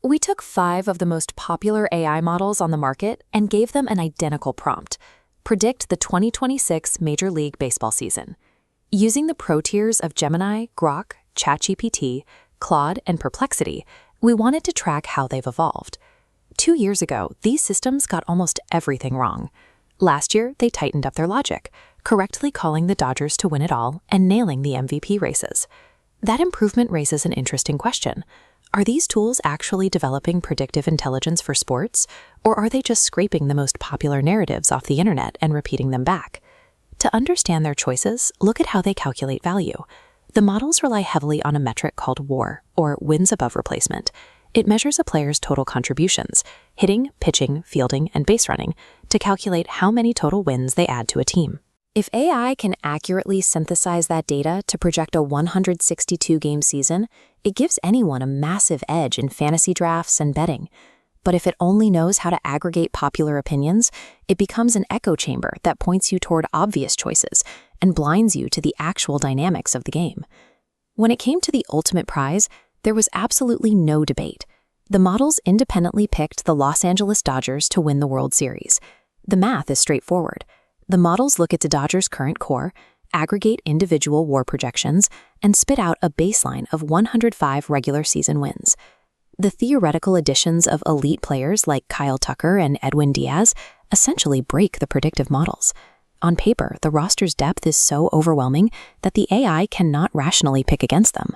We took 5 of the most popular AI models on the market and gave them an identical prompt: predict the 2026 Major League Baseball season. Using the pro tiers of Gemini, Grok, ChatGPT, Claude, and Perplexity, we wanted to track how they've evolved. 2 years ago, these systems got almost everything wrong. Last year, they tightened up their logic, correctly calling the Dodgers to win it all and nailing the MVP races. That improvement raises an interesting question. Are these tools actually developing predictive intelligence for sports, or are they just scraping the most popular narratives off the internet and repeating them back? To understand their choices, look at how they calculate value. The models rely heavily on a metric called WAR, or wins above replacement. It measures a player's total contributions, hitting, pitching, fielding, and base running, to calculate how many total wins they add to a team. If AI can accurately synthesize that data to project a 162-game season, it gives anyone a massive edge in fantasy drafts and betting. But if it only knows how to aggregate popular opinions, it becomes an echo chamber that points you toward obvious choices and blinds you to the actual dynamics of the game. When it came to the ultimate prize, there was absolutely no debate. The models independently picked the Los Angeles Dodgers to win the World Series. The math is straightforward. The models look at the Dodgers' current core, aggregate individual WAR projections, and spit out a baseline of 105 regular season wins. The theoretical additions of elite players like Kyle Tucker and Edwin Diaz essentially break the predictive models. On paper, the roster's depth is so overwhelming that the AI cannot rationally pick against them.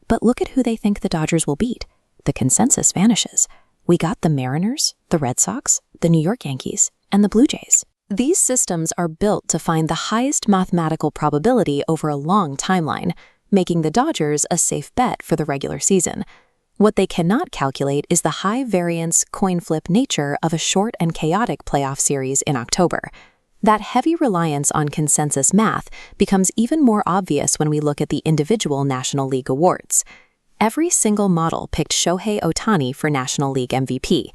But look at who they think the Dodgers will beat. The consensus vanishes. We got the Mariners, the Red Sox, the New York Yankees, and the Blue Jays. These systems are built to find the highest mathematical probability over a long timeline, making the Dodgers a safe bet for the regular season. What they cannot calculate is the high-variance, coin-flip nature of a short and chaotic playoff series in October. That heavy reliance on consensus math becomes even more obvious when we look at the individual National League awards. Every single model picked Shohei Ohtani for National League MVP.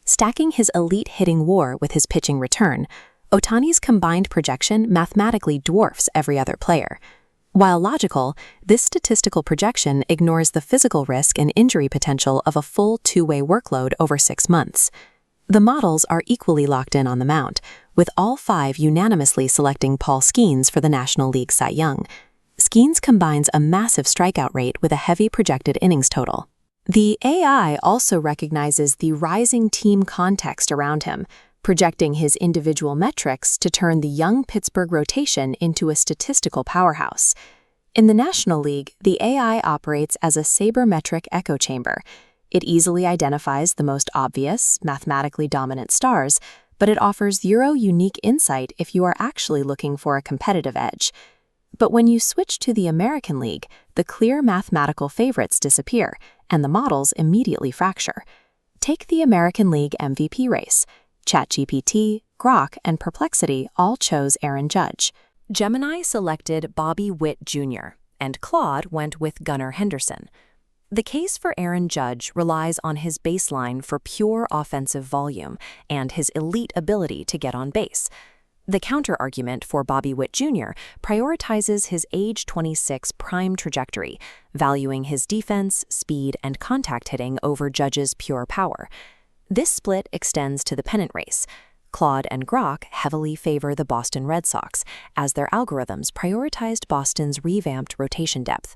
Stacking his elite hitting WAR with his pitching return, Ohtani's combined projection mathematically dwarfs every other player. While logical, this statistical projection ignores the physical risk and injury potential of a full two-way workload over 6 months. The models are equally locked in on the mound, with all 5 unanimously selecting Paul Skeens for the National League Cy Young. Skeens combines a massive strikeout rate with a heavy projected innings total. The AI also recognizes the rising team context around him, projecting his individual metrics to turn the young Pittsburgh rotation into a statistical powerhouse. In the National League, the AI operates as a sabermetric echo chamber. It easily identifies the most obvious, mathematically dominant stars, but it offers zero unique insight if you are actually looking for a competitive edge. But when you switch to the American League, the clear mathematical favorites disappear, and the models immediately fracture. Take the American League MVP race. ChatGPT, Grok, and Perplexity all chose Aaron Judge. Gemini selected Bobby Witt Jr., and Claude went with Gunnar Henderson. The case for Aaron Judge relies on his baseline for pure offensive volume and his elite ability to get on base. The counter-argument for Bobby Witt Jr. prioritizes his age 26 prime trajectory, valuing his defense, speed, and contact hitting over Judge's pure power. This split extends to the pennant race. Claude and Grok heavily favor the Boston Red Sox, as their algorithms prioritized Boston's revamped rotation depth.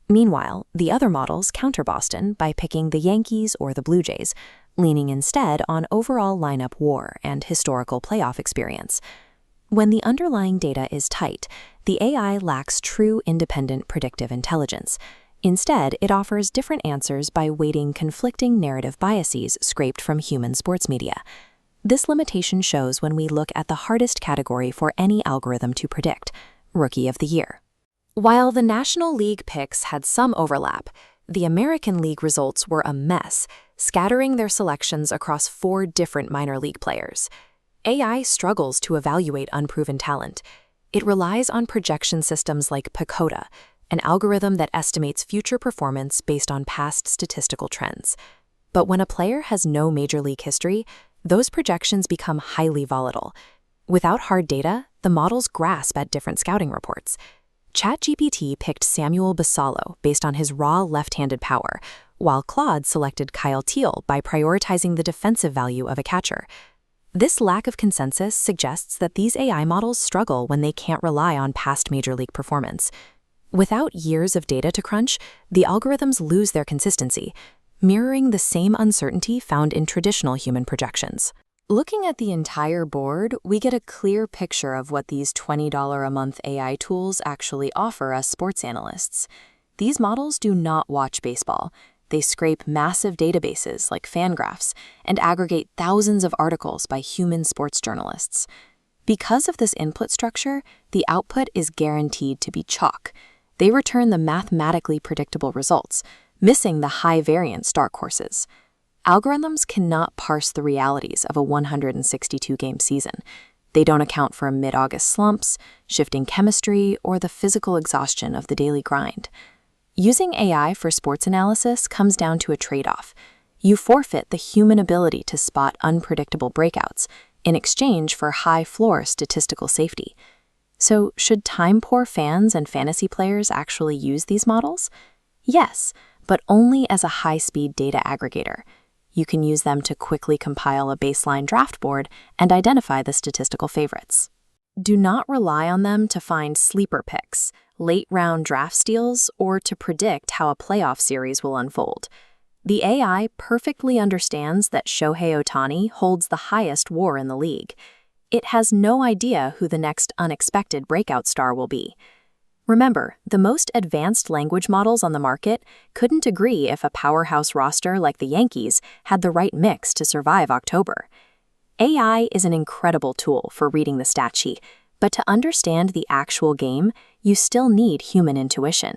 Meanwhile, the other models counter Boston by picking the Yankees or the Blue Jays, leaning instead on overall lineup WAR and historical playoff experience. When the underlying data is tight, the AI lacks true independent predictive intelligence. Instead, it offers different answers by weighting conflicting narrative biases scraped from human sports media. This limitation shows when we look at the hardest category for any algorithm to predict: Rookie of the Year. While the National League picks had some overlap, the American League results were a mess, scattering their selections across 4 different minor league players. AI struggles to evaluate unproven talent. It relies on projection systems like Pacoda, an algorithm that estimates future performance based on past statistical trends. But when a player has no major league history, those projections become highly volatile. Without hard data, the models grasp at different scouting reports. ChatGPT picked Samuel Basallo based on his raw left-handed power, while Claude selected Kyle Teal by prioritizing the defensive value of a catcher. This lack of consensus suggests that these AI models struggle when they can't rely on past major league performance. Without years of data to crunch, the algorithms lose their consistency, mirroring the same uncertainty found in traditional human projections. Looking at the entire board, we get a clear picture of what these $20 a month AI tools actually offer us sports analysts. These models do not watch baseball. They scrape massive databases like Fangraphs and aggregate thousands of articles by human sports journalists. Because of this input structure, the output is guaranteed to be chalk. They return the mathematically predictable results, missing the high-variance dark horses. Algorithms cannot parse the realities of a 162-game season. They don't account for mid-August slumps, shifting chemistry, or the physical exhaustion of the daily grind. Using AI for sports analysis comes down to a trade-off. You forfeit the human ability to spot unpredictable breakouts in exchange for high-floor statistical safety. So, should time-poor fans and fantasy players actually use these models? Yes, but only as a high-speed data aggregator. You can use them to quickly compile a baseline draft board and identify the statistical favorites. Do not rely on them to find sleeper picks, late-round draft steals, or to predict how a playoff series will unfold. The AI perfectly understands that Shohei Ohtani holds the highest WAR in the league. It has no idea who the next unexpected breakout star will be. Remember, the most advanced language models on the market couldn't agree if a powerhouse roster like the Yankees had the right mix to survive October. AI is an incredible tool for reading the stat sheet, but to understand the actual game, you still need human intuition.